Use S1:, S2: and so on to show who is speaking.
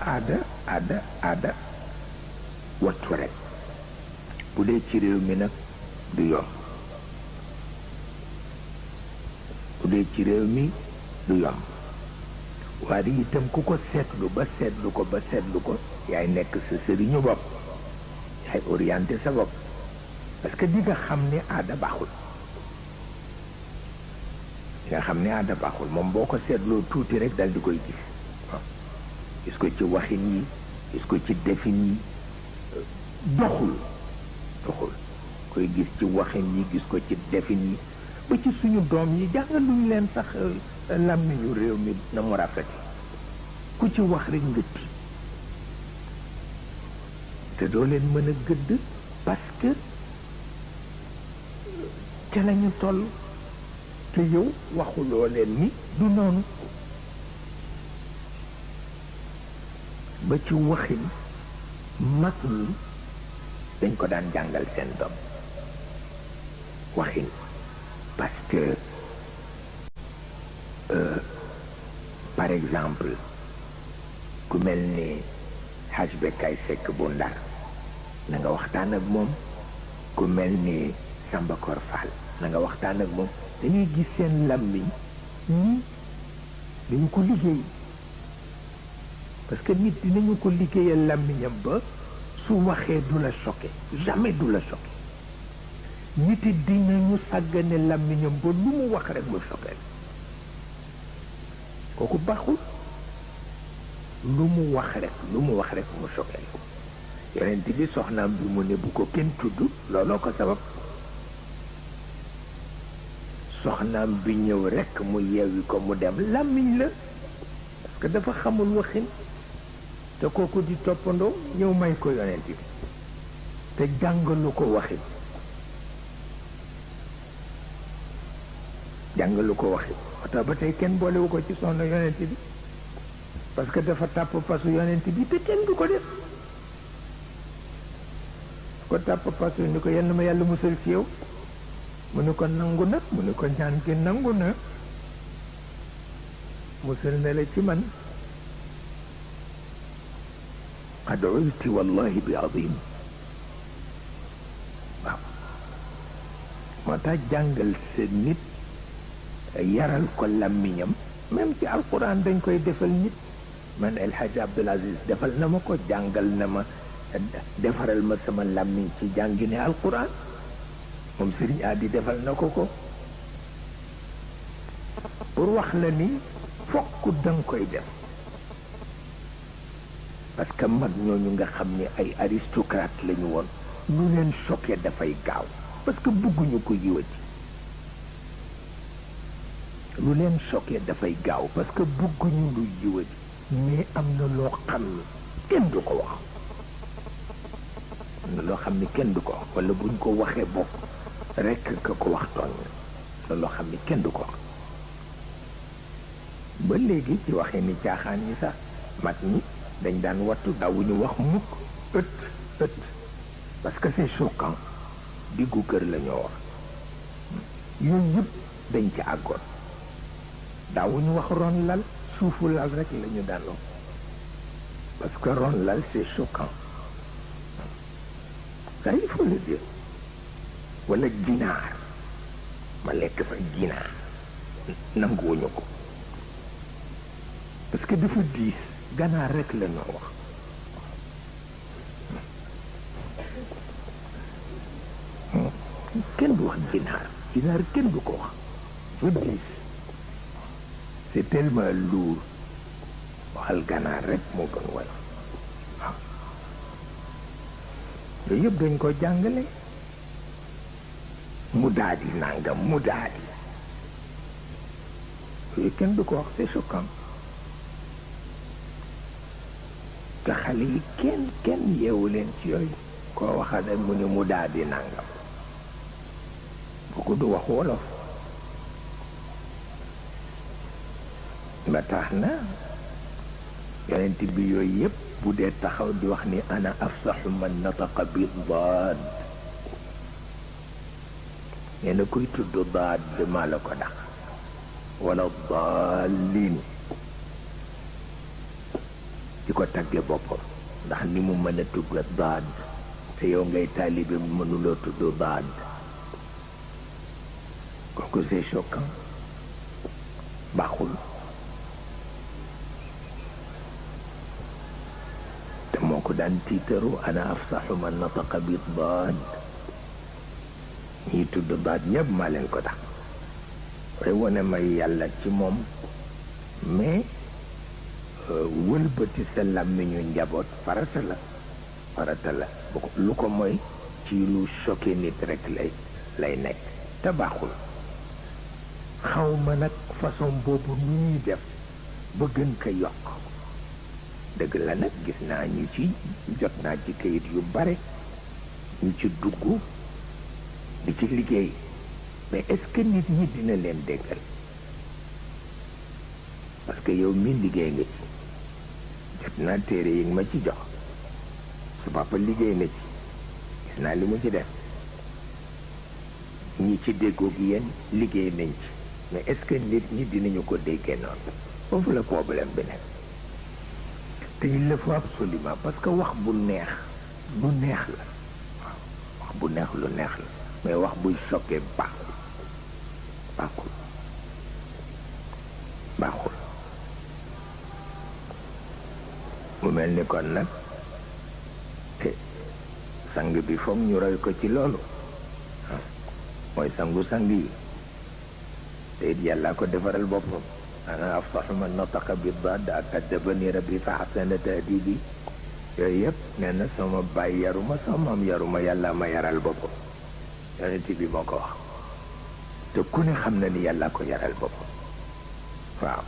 S1: aada wattu rek bu dee ci réew mi nag du yomb bu dee ci réew mi du yomb waaye itam ku ko seetlu ba seetlu ko yaay nekk sa sëriñu bopp yaay orienté sa bopp parce que di nga xam ne aada baaxul nga xam ne aada baaxul moom boo ko seetloo tuuti rek dal di koy gis waaw gis ko ci waxin yi gis ko ci defin yi doxul koy gis ci waxin yi gis ko ci defin yi ba ci suñu doom yi jàngaluñ leen sax làmmiñu réew mi na mu rafete ku ci wax rek nga tiit te doo leen mën a gëdd parce que ca lañu toll te yow waxuloo leen ni du noonu ba ci waxin mag ñi dañ ko daan jàngal seen doom waxin parce que par exemple ku mel ni Haj Bekay Seck bu Ndar na nga waxtaan ak moom ku mel ni Samba Kor Fall na nga waxtaan ak moom dañuy gis seen làmmiñ ñi dañu ko liggéey parce que nit dinañu ko liggéeyal làmmiñam ba su waxee du la choqué jamais du la choqué nit it dinañu sàggane làmmiñam ba lu mu wax rek mu choqué kooku baaxul lu mu wax rek mu choqué yonent bi soxnaam bi mu ne bu ko kenn tudd looloo ko sabab soxnaam bi ñëw rek mu yeewi ko mu dem làmmiñ la parce que dafa xamul waxin te kooku di toppandoo ñëw may ko yonent bi te jàngalu ko waxin moo tax ba tey kenn boolewu ko ci soxna yonent bi parce que dafa tàpp pasu yonent bi te kenn du ko def ko tàpp pasu ni ko yenn ma yàlla musal ci yow mu ne ko nangu na mu ne ko ñaan gi nangu na musal na la ci man qad ulti wallahi bi azim waaw moo tax jàngal sa nit yaral ko làmmiñam même ci alquran dañ koy defal nit man El Hadj Abdoul Aziz defal na ma ko jàngal na ma defaral ma sama làmmiñ ci jàngine alquran moom Serigne Adi defal na ko pour wax la ni fokk danga koy def parce que mag ñooñu nga xam ni ay aristocrate lañu woon lu leen choqué dafay gaaw parce que bëgguñu ko yiwati lu leen choqué dafay gaaw parce que bëgguñu lu yiwati mais am na loo xam ni kenn du ko wax am na loo xam ni kenn du ko wax wala buñ ko waxee bopp rekk ka ko wax tooñ na loo xam ni kenn du ko wax ba léegi ci waxee ni caaxaan yi sax mag ñi dañ daan wattu daawuñu wax mukk ëtt parce que c'est choquant diggu kër la ñoo wax yooyu yëpp dañ ci àggoon daawuñu wax ron lal suufu lal rek la ñu daan wax parce que ron lal c'est choquant ça il faut le dire wala ginaar ma lekk fa ginaar nanguwuñu ko parce que dafa diis ganaar rek la noo wax kenn du wax ginaar kenn du ko wax dafa diis c'est tellement lourd waxal ganaar rek moo gën wala waaw yooyu yëpp dañ ko jàngale mu daadi nangam mu daadi yooyu kenn du ko wax c'est choquant te xale yi kenn yeewu leen ci yooyu koo waxal rek mu ne mu daadi nangam kooku du wax wolof ba tax na yonent bi yooyu yëpp bu dee taxaw di wax ni ana afsaxu man nataqa bi daad nee na kuy tudd daad maa la ko daq wala daalin di ko tagge boppam ndax ni mu mën a tugg daad te yow ngay taalibe mënuloo tudd daad kooku c'est choquant baaxul te moo ko daan tiitaru ana afsaxu man nataqa bi daad ñiy tudd daad ñëpp maa leen ko tax waaye wane may yàlla ci moom mais wëlbati sa làmmiñu njaboot farata la lu ko mooy ci lu choqué nit rek lay nekk te baaxul xaw ma nag façon boobu nu ñuy def ba gën ko yokk dëgg la nag gis naa ñu ci jot naa ci kayit yu bare ñu ci dugg di ci liggéey mais est-ce que nit ñi dina leen déggal parce que yow mi liggéey nga ci jot naa téere yi nga ma ci jox su papa liggéey na ci gis naa li mu ci def ñi ci déggoog yéen liggéey nañ ci mais est-ce que nit ñi dinañu ko déggee noonu foofu la problème bi nekk te il le faut absolument parce que wax bu neex lu neex la waaw wax bu neex lu neex la mais wax buy choqué baaxul mu mel ni kon nag sang bi foog ñu roy ko ci loolu mooy sang yi te it yàlla ko defaral boppam ana afsaxu man nataqa bi daad ak addabani rabbi fa ahsana ta'dibi yooyu yëpp nee na sama baay yaruma sama maam yaruma yàlla ma yaral boppam yonent bi moo ko wax te ku ne xam na ni yàlla ko yaral boppam waaw